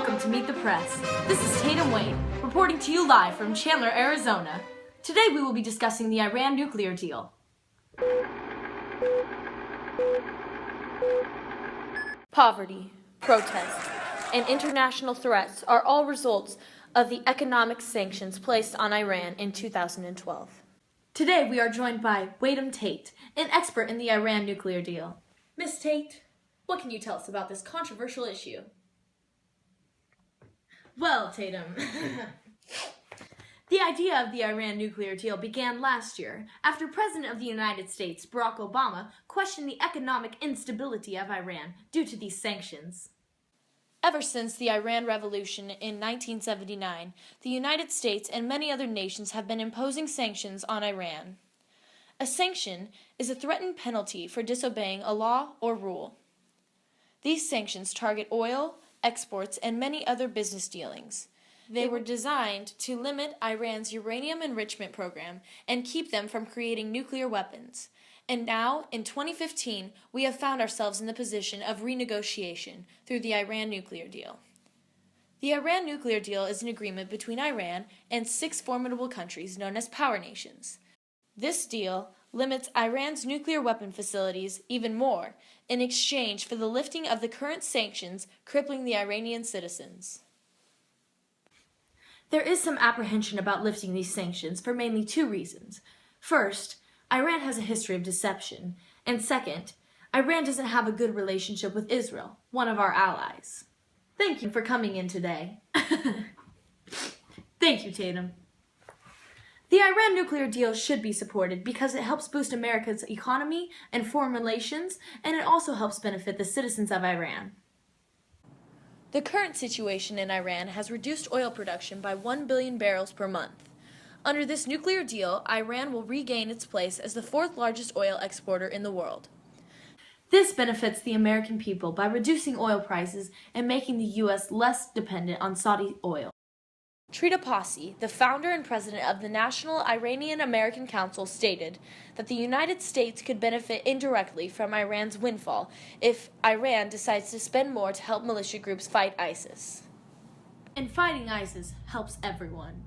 Welcome to Meet the Press. This is Tatum Weight, reporting to you live from Chandler, Arizona. Today we will be discussing the Iran nuclear deal. Poverty, protest, and international threats are all results of the economic sanctions placed on Iran in 2012. Today we are joined by Tatum Tate, an expert in the Iran nuclear deal. Miss Tate, what can you tell us about this controversial issue? Well, Tatum, the idea of the Iran nuclear deal began last year after President of the United States, Barack Obama, questioned the economic instability of Iran due to these sanctions. Ever since the Iran Revolution in 1979, the United States and many other nations have been imposing sanctions on Iran. A sanction is a threatened penalty for disobeying a law or rule. These sanctions target oil, exports, and many other business dealings. They were designed to limit Iran's uranium enrichment program and keep them from creating nuclear weapons. And now, in 2015, we have found ourselves in the position of renegotiation through the Iran nuclear deal. The Iran nuclear deal is an agreement between Iran and 6 formidable countries known as power nations. This deal limits Iran's nuclear weapon facilities even more in exchange for the lifting of the current sanctions crippling the Iranian citizens. There is some apprehension about lifting these sanctions for mainly 2 reasons. First, Iran has a history of deception, and second, Iran doesn't have a good relationship with Israel, one of our allies. Thank you for coming in today. Thank you, Tatum. The Iran nuclear deal should be supported because it helps boost America's economy and foreign relations, and it also helps benefit the citizens of Iran. The current situation in Iran has reduced oil production by 1 billion barrels per month. Under this nuclear deal, Iran will regain its place as the 4th largest oil exporter in the world. This benefits the American people by reducing oil prices and making the U.S. less dependent on Saudi oil. Trita Passi, the founder and president of the National Iranian-American Council, stated that the United States could benefit indirectly from Iran's windfall if Iran decides to spend more to help militia groups fight ISIS. And fighting ISIS helps everyone.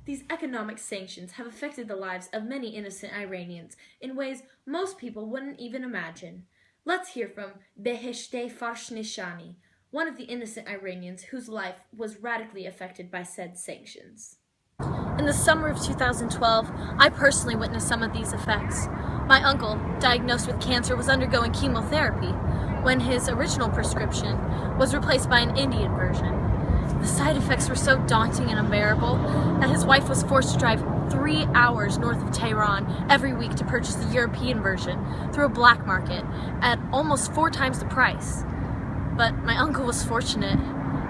These economic sanctions have affected the lives of many innocent Iranians in ways most people wouldn't even imagine. Let's hear from Beheshte Farshnishani, one of the innocent Iranians whose life was radically affected by said sanctions. In the summer of 2012, I personally witnessed some of these effects. My uncle, diagnosed with cancer, was undergoing chemotherapy when his original prescription was replaced by an Indian version. The side effects were so daunting and unbearable that his wife was forced to drive 3 hours north of Tehran every week to purchase the European version through a black market at almost 4 times the price. But my uncle was fortunate.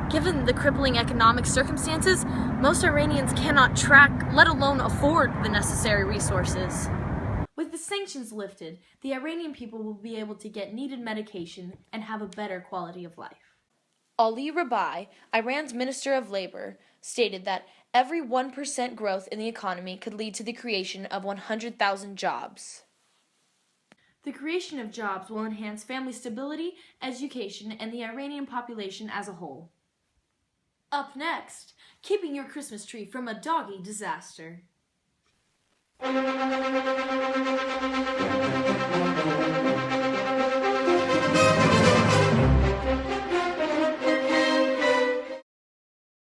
Given the crippling economic circumstances, most Iranians cannot track, let alone afford, the necessary resources. With the sanctions lifted, the Iranian people will be able to get needed medication and have a better quality of life. Ali Rabai, Iran's Minister of Labor, stated that every 1% growth in the economy could lead to the creation of 100,000 jobs. The creation of jobs will enhance family stability, education, and the Iranian population as a whole. Up next, keeping your Christmas tree from a doggy disaster.